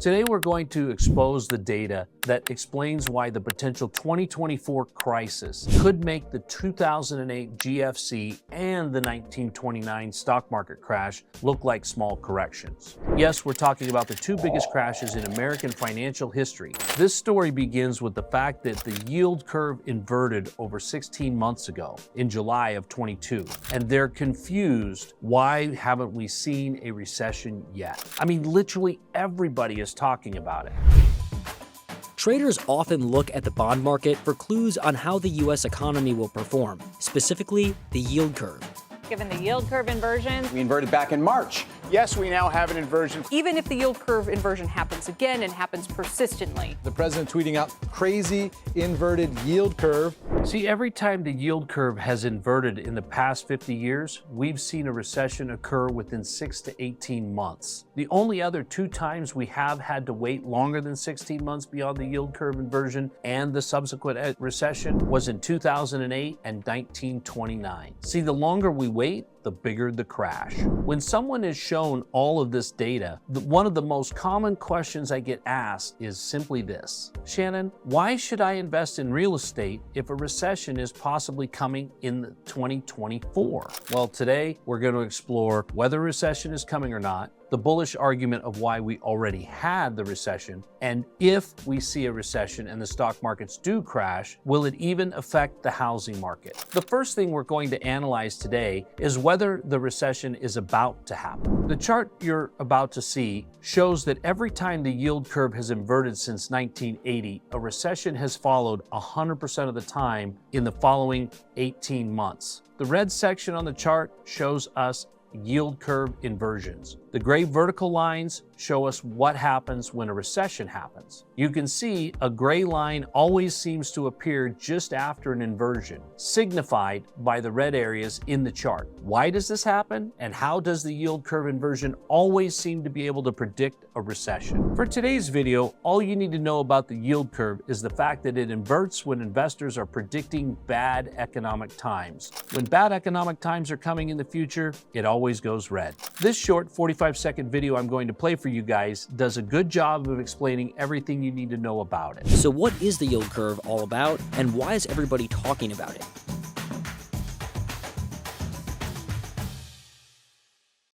Today we're going to expose the data that explains why the potential 2024 crisis could make the 2008 GFC and the 1929 stock market crash look like small corrections. Yes, we're talking about the two biggest crashes in American financial history. This story begins with the fact that the yield curve inverted over 16 months ago in July of 22, and they're confused. Why haven't we seen a recession yet? I mean, literally everybody is talking about it. Traders often look at the bond market for clues on how the U.S. economy will perform, specifically the yield curve. Given the yield curve inversion, we inverted back in March. Yes, we now have an inversion. Even if the yield curve inversion happens again and happens persistently. The president tweeting out crazy inverted yield curve. See, every time the yield curve has inverted in the past 50 years, we've seen a recession occur within 6 to 18 months. The only other two times we have had to wait longer than 16 months beyond the yield curve inversion and the subsequent recession was in 2008 and 1929. See, the longer we wait, the bigger the crash. When someone is shown all of this data, one of the most common questions I get asked is simply this: Shannon, why should I invest in real estate if a recession is possibly coming in 2024? Well, today we're going to explore whether a recession is coming or not, the bullish argument of why we already had the recession, and if we see a recession and the stock markets do crash, will it even affect the housing market? The first thing we're going to analyze today is whether the recession is about to happen. The chart you're about to see shows that every time the yield curve has inverted since 1980, a recession has followed 100% of the time in the following 18 months. The red section on the chart shows us yield curve inversions. The gray vertical lines show us what happens when a recession happens. You can see a gray line always seems to appear just after an inversion, signified by the red areas in the chart. Why does this happen, and how does the yield curve inversion always seem to be able to predict a recession? For today's video, all you need to know about the yield curve is the fact that it inverts when investors are predicting bad economic times. When bad economic times are coming in the future, it always goes red. This short 45-second video I'm going to play for you guys does a good job of explaining everything you need to know about it. So what is the yield curve all about, and why is everybody talking about it?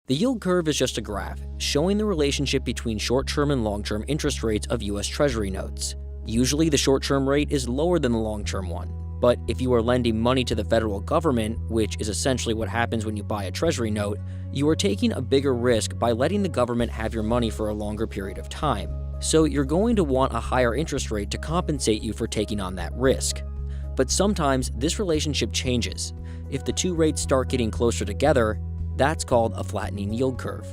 The yield curve is just a graph showing the relationship between short-term and long-term interest rates of U.S. Treasury notes. Usually the short-term rate is lower than the long-term one. But if you are lending money to the federal government, which is essentially what happens when you buy a Treasury note, you are taking a bigger risk by letting the government have your money for a longer period of time. So you're going to want a higher interest rate to compensate you for taking on that risk. But sometimes this relationship changes. If the two rates start getting closer together, that's called a flattening yield curve.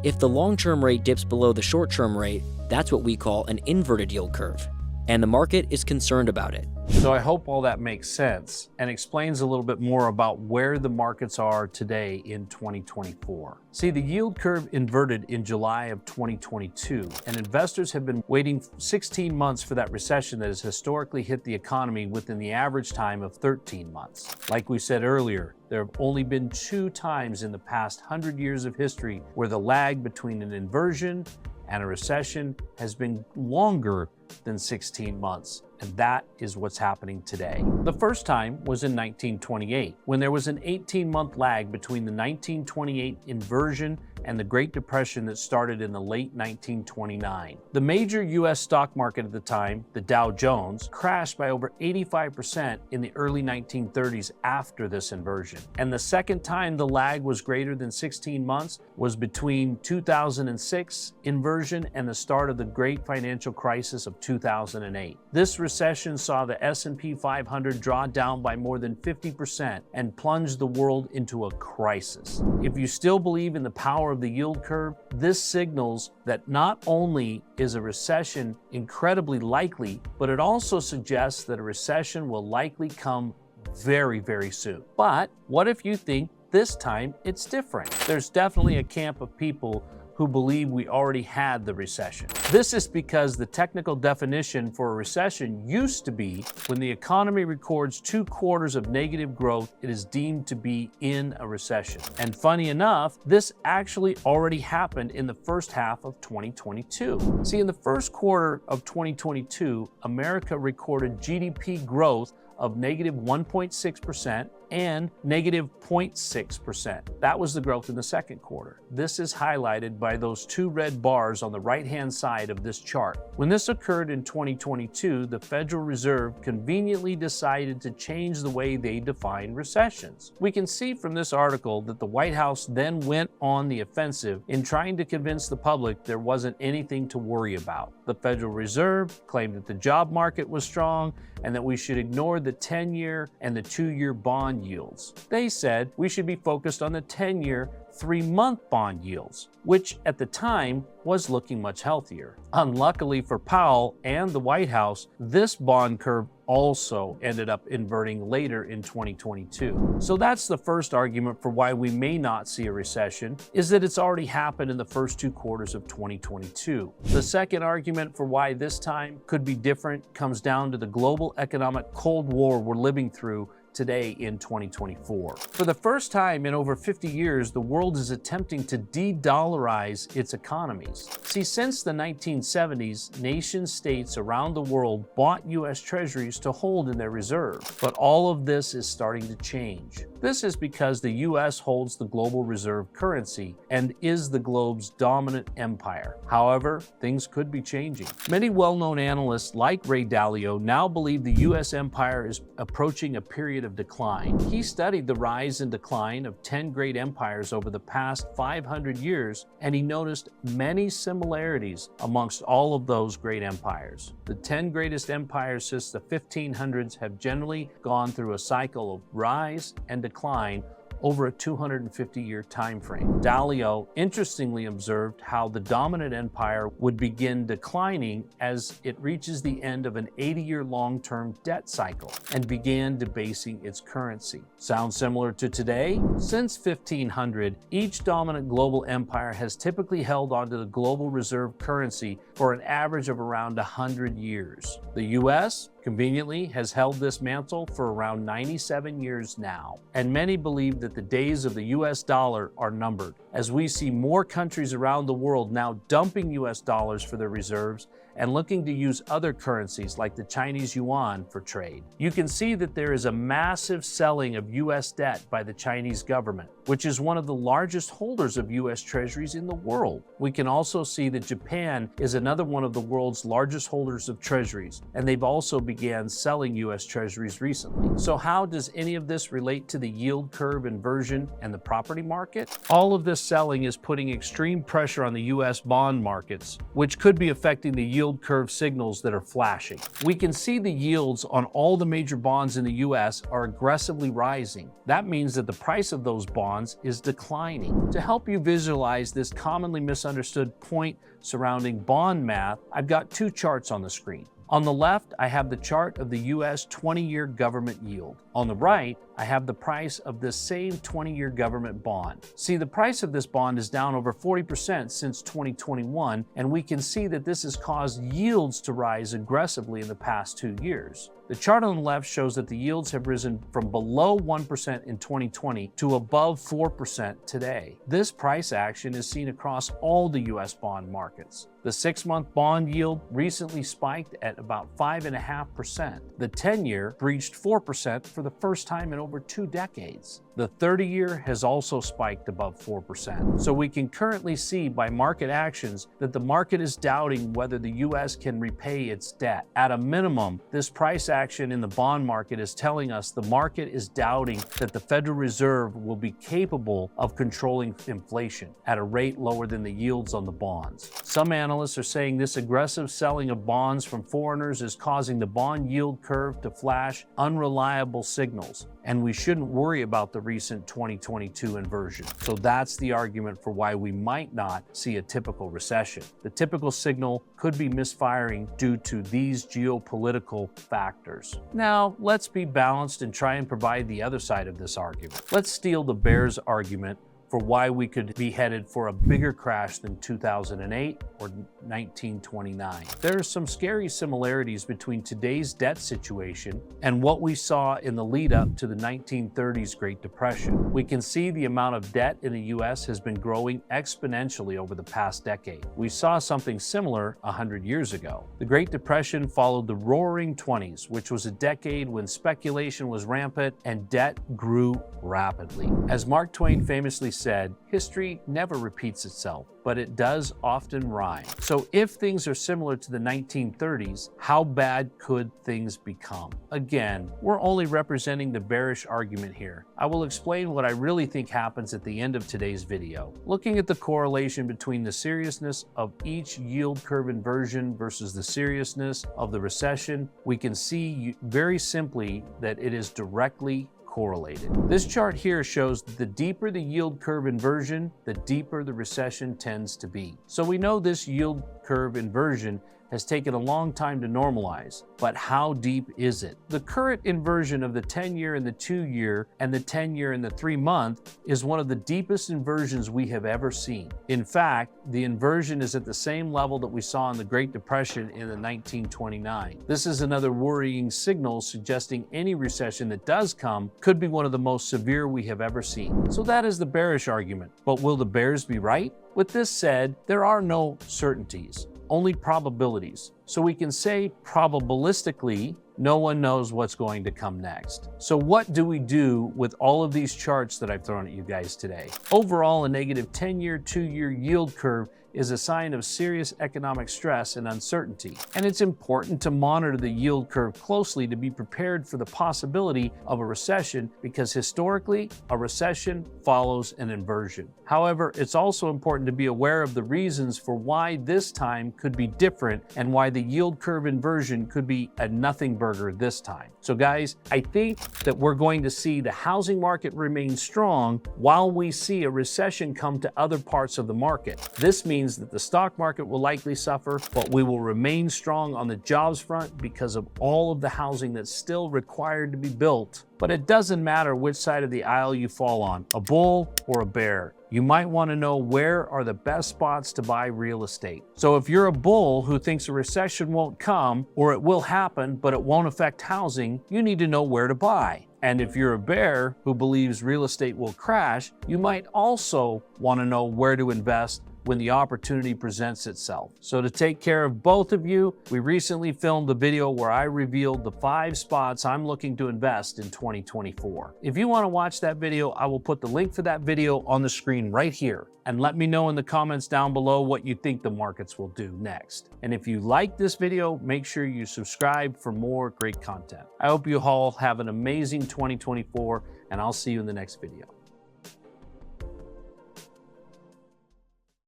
If the long-term rate dips below the short-term rate, that's what we call an inverted yield curve. And the market is concerned about it. So I hope all that makes sense and explains a little bit more about where the markets are today in 2024. See, the yield curve inverted in July of 2022, and investors have been waiting 16 months for that recession that has historically hit the economy within the average time of 13 months. Like we said earlier, there have only been 2 times in the past 100 years of history where the lag between an inversion and a recession has been longer than 16 months. And that is what's happening today. The first time was in 1928, when there was an 18-month lag between the 1928 inversion and the Great Depression that started in the late 1929. The major U.S. stock market at the time, the Dow Jones, crashed by over 85% in the early 1930s after this inversion. And the second time the lag was greater than 16 months was between 2006 inversion and the start of the great financial crisis of 2008. This recession saw the S&P 500 draw down by more than 50% and plunged the world into a crisis. If you still believe in the power of the yield curve, this signals that not only is a recession incredibly likely, but it also suggests that a recession will likely come very, very soon. But what if you think this time it's different? There's definitely a camp of people who believe we already had the recession. This is because the technical definition for a recession used to be when the economy records 2 quarters of negative growth, it is deemed to be in a recession. And funny enough, this actually already happened in the first half of 2022. See, in the first quarter of 2022, America recorded GDP growth of negative 1.6% and negative 0.6%. That was the growth in the second quarter. This is highlighted by those 2 red bars on the right-hand side of this chart. When this occurred in 2022, the Federal Reserve conveniently decided to change the way they define recessions. We can see from this article that the White House then went on the offensive in trying to convince the public there wasn't anything to worry about. The Federal Reserve claimed that the job market was strong and that we should ignore the 10-year and the 2-year bond yields. They said we should be focused on the 10-year 3-month bond yields, which at the time was looking much healthier. Unluckily for Powell and the White House, this bond curve also ended up inverting later in 2022. So that's the first argument for why we may not see a recession, is that it's already happened in the first 2 quarters of 2022. The second argument for why this time could be different comes down to the global economic Cold War we're living through today in 2024. For the first time in over 50 years, the world is attempting to de-dollarize its economies. See, since the 1970s, nation-states around the world bought U.S. treasuries to hold in their reserve. But all of this is starting to change. This is because the U.S. holds the global reserve currency and is the globe's dominant empire. However, things could be changing. Many well-known analysts like Ray Dalio now believe the U.S. empire is approaching a period of decline. He studied the rise and decline of 10 great empires over the past 500 years, and he noticed many similarities amongst all of those great empires. The 10 greatest empires since the 1500s have generally gone through a cycle of rise and decline over a 250-year time frame. Dalio interestingly observed how the dominant empire would begin declining as it reaches the end of an 80-year long-term debt cycle and began debasing its currency. Sound similar to today? Since 1500, each dominant global empire has typically held onto the global reserve currency for an average of around 100 years. The U.S. conveniently has held this mantle for around 97 years now, and many believe that the days of the US dollar are numbered, as we see more countries around the world now dumping US dollars for their reserves and looking to use other currencies like the Chinese yuan for trade. You can see that there is a massive selling of US debt by the Chinese government, which is one of the largest holders of US treasuries in the world. We can also see that Japan is another one of the world's largest holders of treasuries, and they've also began selling US treasuries recently. So how does any of this relate to the yield curve inversion and the property market? All of this selling is putting extreme pressure on the US bond markets, which could be affecting the yield curve signals that are flashing. We can see the yields on all the major bonds in the US are aggressively rising. That means that the price of those bonds is declining. To help you visualize this commonly misunderstood point surrounding bond math, I've got 2 charts on the screen. On the left, I have the chart of the US 20-year government yield. On the right, I have the price of this same 20-year government bond. See, the price of this bond is down over 40% since 2021, and we can see that this has caused yields to rise aggressively in the past 2 years. The chart on the left shows that the yields have risen from below 1% in 2020 to above 4% today. This price action is seen across all the US bond markets. The 6-month bond yield recently spiked at about 5.5%. The 10-year breached 4% for the first time in over 2 decades. The 30-year has also spiked above 4%. So we can currently see by market actions that the market is doubting whether the US can repay its debt. At a minimum, this price action in the bond market is telling us the market is doubting that the Federal Reserve will be capable of controlling inflation at a rate lower than the yields on the bonds. Some analysts are saying this aggressive selling of bonds from foreigners is causing the bond yield curve to flash unreliable signals, and we shouldn't worry about the recent 2022 inversion. So that's the argument for why we might not see a typical recession. The typical signal could be misfiring due to these geopolitical factors. Now, let's be balanced and try and provide the other side of this argument. Let's steal the bear's argument for why we could be headed for a bigger crash than 2008 or 1929. There are some scary similarities between today's debt situation and what we saw in the lead up to the 1930s Great Depression. We can see the amount of debt in the US has been growing exponentially over the past decade. We saw something similar 100 years ago. The Great Depression followed the Roaring '20s, which was a decade when speculation was rampant and debt grew rapidly. As Mark Twain famously said, history never repeats itself, but it does often rhyme. So if things are similar to the 1930s, how bad could things become? Again, we're only representing the bearish argument here. I will explain what I really think happens at the end of today's video. Looking at the correlation between the seriousness of each yield curve inversion versus the seriousness of the recession, we can see very simply that it is directly correlated. This chart here shows that the deeper the yield curve inversion, the deeper the recession tends to be. So we know this yield curve inversion has taken a long time to normalize, but how deep is it? The current inversion of the 10-year and the 2-year and the 10-year and the 3-month is one of the deepest inversions we have ever seen. In fact, the inversion is at the same level that we saw in the Great Depression in the 1929. This is another worrying signal suggesting any recession that does come could be one of the most severe we have ever seen. So that is the bearish argument. But will the bears be right? With this said, there are no certainties, only probabilities. So we can say probabilistically, no one knows what's going to come next. So what do we do with all of these charts that I've thrown at you guys today? Overall, a negative 10-year, 2-year yield curve is a sign of serious economic stress and uncertainty. And it's important to monitor the yield curve closely to be prepared for the possibility of a recession, because historically, a recession follows an inversion. However, it's also important to be aware of the reasons for why this time could be different and why the yield curve inversion could be a nothing burger this time. So guys, I think that we're going to see the housing market remain strong while we see a recession come to other parts of the market. This means that the stock market will likely suffer, but we will remain strong on the jobs front because of all of the housing that's still required to be built. But it doesn't matter which side of the aisle you fall on, a bull or a bear. You might want to know where are the best spots to buy real estate. So if you're a bull who thinks a recession won't come, or it will happen, but it won't affect housing, you need to know where to buy. And if you're a bear who believes real estate will crash, you might also want to know where to invest when the opportunity presents itself. So to take care of both of you, we recently filmed a video where I revealed the 5 spots I'm looking to invest in 2024. If you want to watch that video, I will put the link for that video on the screen right here. And let me know in the comments down below what you think the markets will do next. And if you like this video, make sure you subscribe for more great content. I hope you all have an amazing 2024, and I'll see you in the next video.